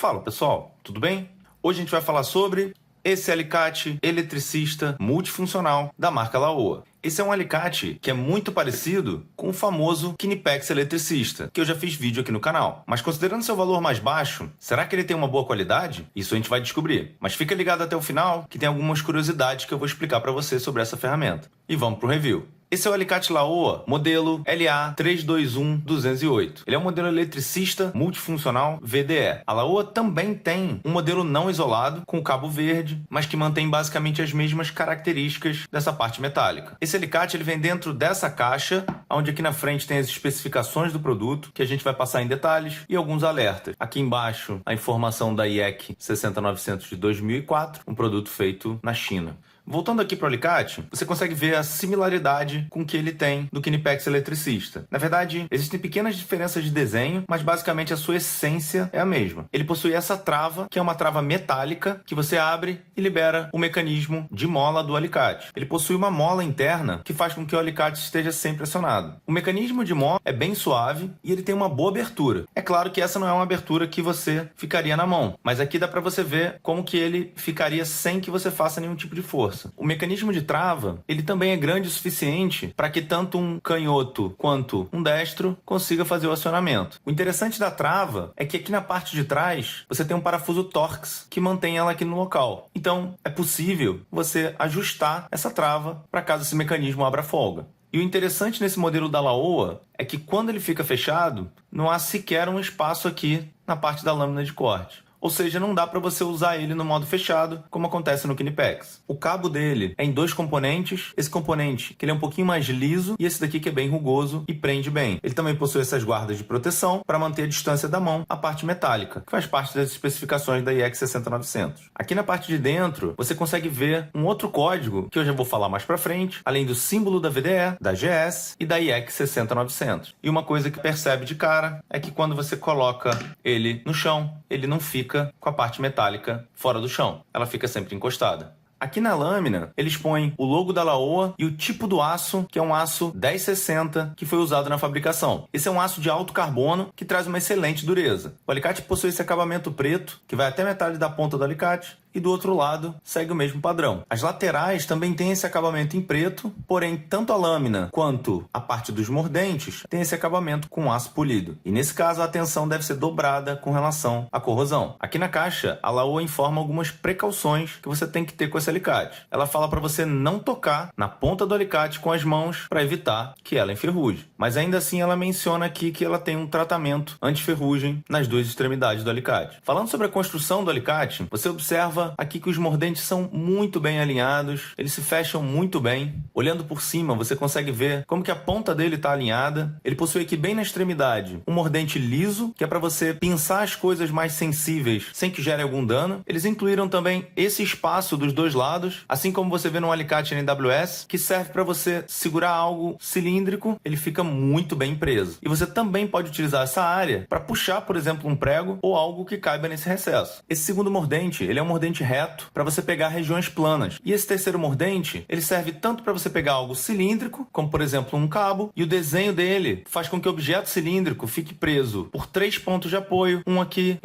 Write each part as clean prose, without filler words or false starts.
Fala pessoal, tudo bem? Hoje a gente vai falar sobre esse alicate eletricista multifuncional da marca Laowa. Esse é um alicate que é muito parecido com o famoso Knipex eletricista, que eu já fiz vídeo aqui no canal. Mas considerando seu valor mais baixo, será que ele tem uma boa qualidade? Isso a gente vai descobrir. Mas fica ligado até o final, que tem algumas curiosidades que eu vou explicar para você sobre essa ferramenta. E vamos para o review. Esse é o alicate Laowa, modelo LA321208. Ele é um modelo eletricista multifuncional VDE. A Laowa também tem um modelo não isolado, com cabo verde, mas que mantém basicamente as mesmas características dessa parte metálica. Esse alicate ele vem dentro dessa caixa, onde aqui na frente tem as especificações do produto, que a gente vai passar em detalhes, e alguns alertas. Aqui embaixo, a informação da IEC 60900 de 2004, um produto feito na China. Voltando aqui para o alicate, você consegue ver a similaridade com o que ele tem do Knipex eletricista. Na verdade, existem pequenas diferenças de desenho, mas basicamente a sua essência é a mesma. Ele possui essa trava, que é uma trava metálica, que você abre e libera o mecanismo de mola do alicate. Ele possui uma mola interna que faz com que o alicate esteja sempre acionado. O mecanismo de mola é bem suave e ele tem uma boa abertura. É claro que essa não é uma abertura que você ficaria na mão, mas aqui dá para você ver como que ele ficaria sem que você faça nenhum tipo de força. O mecanismo de trava, ele também é grande o suficiente para que tanto um canhoto quanto um destro consiga fazer o acionamento. O interessante da trava é que aqui na parte de trás você tem um parafuso Torx que mantém ela aqui no local. Então é possível você ajustar essa trava para caso esse mecanismo abra folga. E o interessante nesse modelo da Laowa é que quando ele fica fechado, não há sequer um espaço aqui na parte da lâmina de corte. Ou seja, não dá para você usar ele no modo fechado, como acontece no Knipex. O cabo dele é em dois componentes. Esse componente que ele é um pouquinho mais liso e esse daqui que é bem rugoso e prende bem. Ele também possui essas guardas de proteção para manter a distância da mão à parte metálica, que faz parte das especificações da IEC 60900. Aqui na parte de dentro, você consegue ver um outro código que eu já vou falar mais para frente, além do símbolo da VDE, da GS e da IEC 60900. E uma coisa que percebe de cara é que quando você coloca ele no chão, ele não fica com a parte metálica fora do chão. Ela fica sempre encostada. Aqui na lâmina, eles põem o logo da Laowa e o tipo do aço, que é um aço 1060, que foi usado na fabricação. Esse é um aço de alto carbono, que traz uma excelente dureza. O alicate possui esse acabamento preto, que vai até metade da ponta do alicate, e do outro lado segue o mesmo padrão. As laterais também têm esse acabamento em preto, porém tanto a lâmina quanto a parte dos mordentes tem esse acabamento com aço polido. E nesse caso a atenção deve ser dobrada com relação à corrosão. Aqui na caixa, a Laowa informa algumas precauções que você tem que ter com esse alicate. Ela fala para você não tocar na ponta do alicate com as mãos para evitar que ela enferruje. Mas ainda assim ela menciona aqui que ela tem um tratamento anti-ferrugem nas duas extremidades do alicate. Falando sobre a construção do alicate, você observa aqui que os mordentes são muito bem alinhados, eles se fecham muito bem. Olhando por cima, você consegue ver como que a ponta dele está alinhada. Ele possui aqui bem na extremidade um mordente liso, que é para você pinçar as coisas mais sensíveis sem que gere algum dano. Eles incluíram também esse espaço dos dois lados, assim como você vê no alicate NWS, que serve para você segurar algo cilíndrico, ele fica muito bem preso. E você também pode utilizar essa área para puxar, por exemplo, um prego ou algo que caiba nesse recesso. Esse segundo mordente, ele é um mordente reto para você pegar regiões planas. E esse terceiro mordente, ele serve tanto para você pegar algo cilíndrico, como por exemplo um cabo, e o desenho dele faz com que o objeto cilíndrico fique preso por 3 pontos de apoio, um aqui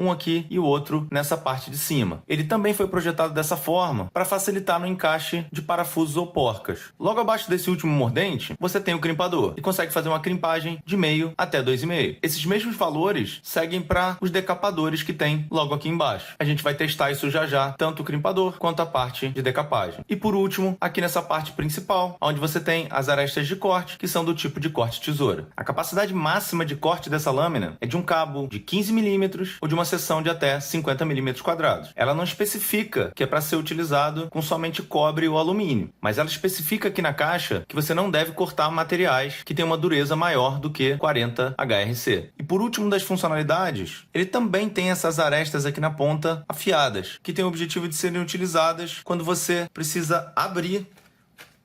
e o outro nessa parte de cima. Ele também foi projetado dessa forma para facilitar no encaixe de parafusos ou porcas. Logo abaixo desse último mordente, você tem o crimpador, e consegue fazer uma crimpagem de meio até 2,5. Esses mesmos valores seguem para os decapadores que tem logo aqui embaixo. A gente vai testar isso já já, tanto o crimpador quanto a parte de decapagem. E por último, aqui nessa parte principal, onde você tem as arestas de corte, que são do tipo de corte tesoura. A capacidade máxima de corte dessa lâmina é de um cabo de 15 mm ou de uma seção de até 50 mm². Ela não especifica que é para ser utilizado com somente cobre ou alumínio, mas ela especifica aqui na caixa que você não deve cortar materiais que têm uma dureza maior do que 40 HRC. E por último das funcionalidades, ele também tem essas arestas aqui na ponta afiadas, que tem o objetivo de serem utilizadas quando você precisa abrir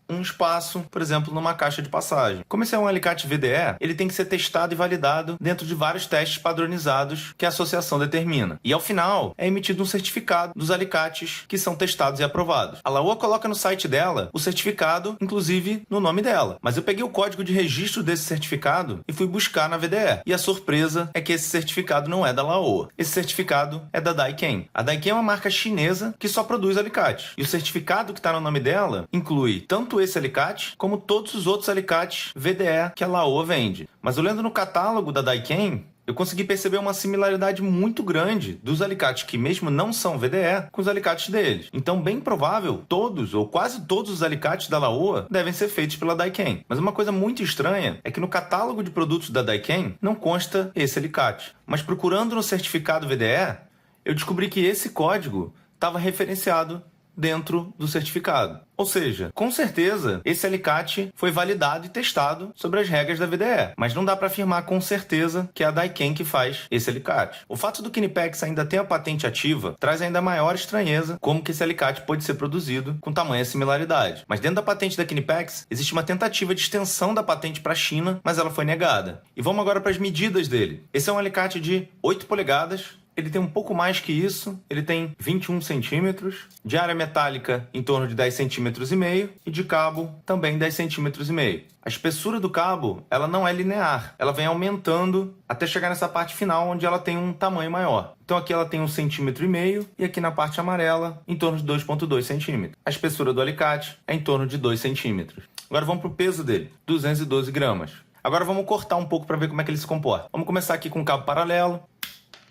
um espaço, por exemplo, numa caixa de passagem. Como esse é um alicate VDE, ele tem que ser testado e validado dentro de vários testes padronizados que a associação determina. E ao final, é emitido um certificado dos alicates que são testados e aprovados. A Laowa coloca no site dela o certificado, inclusive no nome dela. Mas eu peguei o código de registro desse certificado e fui buscar na VDE. E a surpresa é que esse certificado não é da Laowa. Esse certificado é da Daiken. A Daiken é uma marca chinesa que só produz alicates. E o certificado que está no nome dela inclui tanto esse alicate como todos os outros alicates VDE que a Laowa vende. Mas olhando no catálogo da Daiken, eu consegui perceber uma similaridade muito grande dos alicates que mesmo não são VDE com os alicates deles. Então, bem provável, todos ou quase todos os alicates da Laowa devem ser feitos pela Daiken. Mas uma coisa muito estranha é que no catálogo de produtos da Daiken não consta esse alicate. Mas procurando no certificado VDE, eu descobri que esse código estava referenciado dentro do certificado. Ou seja, com certeza, esse alicate foi validado e testado sobre as regras da VDE, mas não dá para afirmar com certeza que é a Daiken que faz esse alicate. O fato do Knipex ainda ter a patente ativa traz ainda maior estranheza como que esse alicate pode ser produzido com tamanha similaridade. Mas dentro da patente da Knipex, existe uma tentativa de extensão da patente para a China, mas ela foi negada. E vamos agora para as medidas dele. Esse é um alicate de 8 polegadas, ele tem um pouco mais que isso, ele tem 21 centímetros, de área metálica em torno de 10 centímetros e meio e de cabo também 10 centímetros e meio. A espessura do cabo, ela não é linear, ela vem aumentando até chegar nessa parte final onde ela tem um tamanho maior. Então aqui ela tem 1,5 centímetros e aqui na parte amarela em torno de 2,2 centímetros. A espessura do alicate é em torno de 2 centímetros. Agora vamos para o peso dele, 212 gramas. Agora vamos cortar um pouco para ver como é que ele se comporta. Vamos começar aqui com o cabo paralelo.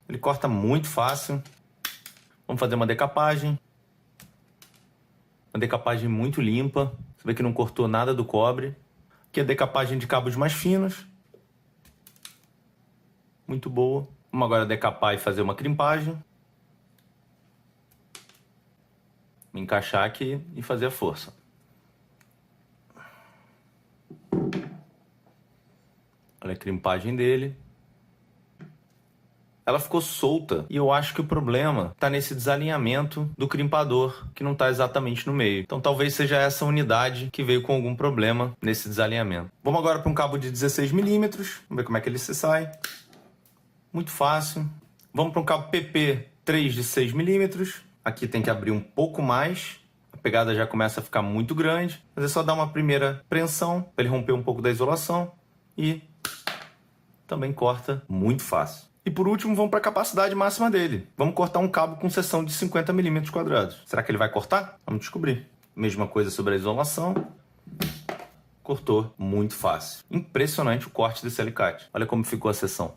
Ele corta muito fácil. Vamos fazer uma decapagem. Uma decapagem muito limpa. Você vê que não cortou nada do cobre. Aqui é a decapagem de cabos mais finos. Muito boa. Vamos agora decapar e fazer uma crimpagem. Encaixar aqui e fazer a força. Olha a crimpagem dele. Ela ficou solta e eu acho que o problema está nesse desalinhamento do crimpador que não está exatamente no meio. Então talvez seja essa unidade que veio com algum problema nesse desalinhamento. Vamos agora para um cabo de 16 milímetros. Vamos ver como é que ele se sai. Muito fácil. Vamos para um cabo PP 3 de 6 milímetros. Aqui tem que abrir um pouco mais. A pegada já começa a ficar muito grande. Mas é só dar uma primeira prensão para ele romper um pouco da isolação. E também corta muito fácil. E por último, vamos para a capacidade máxima dele. Vamos cortar um cabo com seção de 50 milímetros quadrados. Será que ele vai cortar? Vamos descobrir. Mesma coisa sobre a isolação. Cortou muito fácil. Impressionante o corte desse alicate. Olha como ficou a seção.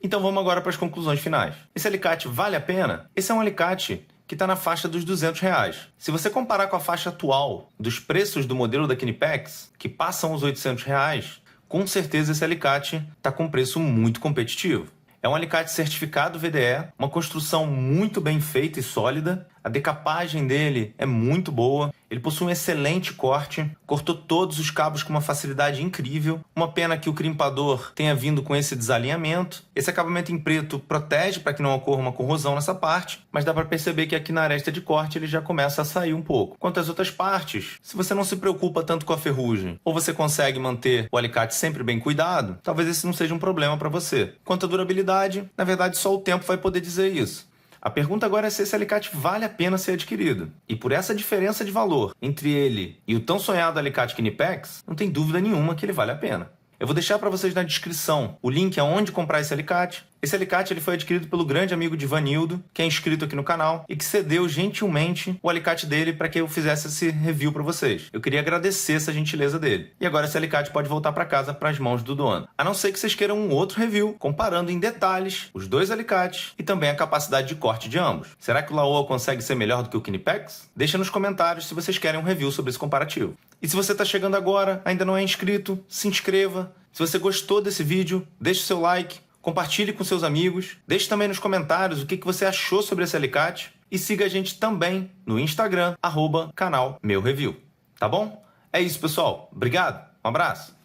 Então vamos agora para as conclusões finais. Esse alicate vale a pena? Esse é um alicate que está na faixa dos R$200. Se você comparar com a faixa atual dos preços do modelo da Knipex, que passam os R$800, com certeza esse alicate está com um preço muito competitivo. É um alicate certificado VDE, uma construção muito bem feita e sólida. A decapagem dele é muito boa. Ele possui um excelente corte, cortou todos os cabos com uma facilidade incrível. Uma pena que o crimpador tenha vindo com esse desalinhamento. Esse acabamento em preto protege para que não ocorra uma corrosão nessa parte, mas dá para perceber que aqui na aresta de corte ele já começa a sair um pouco. Quanto às outras partes, se você não se preocupa tanto com a ferrugem, ou você consegue manter o alicate sempre bem cuidado, talvez esse não seja um problema para você. Quanto à durabilidade, na verdade só o tempo vai poder dizer isso. A pergunta agora é se esse alicate vale a pena ser adquirido. E por essa diferença de valor entre ele e o tão sonhado alicate Knipex, não tem dúvida nenhuma que ele vale a pena. Eu vou deixar para vocês na descrição o link aonde comprar esse alicate. Esse alicate ele foi adquirido pelo grande amigo de Ivanildo, que é inscrito aqui no canal, e que cedeu gentilmente o alicate dele para que eu fizesse esse review para vocês. Eu queria agradecer essa gentileza dele. E agora esse alicate pode voltar para casa para as mãos do dono. A não ser que vocês queiram um outro review, comparando em detalhes os dois alicates e também a capacidade de corte de ambos. Será que o Laowa consegue ser melhor do que o Knipex? Deixa nos comentários se vocês querem um review sobre esse comparativo. E se você está chegando agora, ainda não é inscrito, se inscreva. Se você gostou desse vídeo, deixe o seu like, compartilhe com seus amigos, deixe também nos comentários o que você achou sobre esse alicate e siga a gente também no Instagram, @canal Meu Review. Tá bom? É isso, pessoal. Obrigado. Um abraço.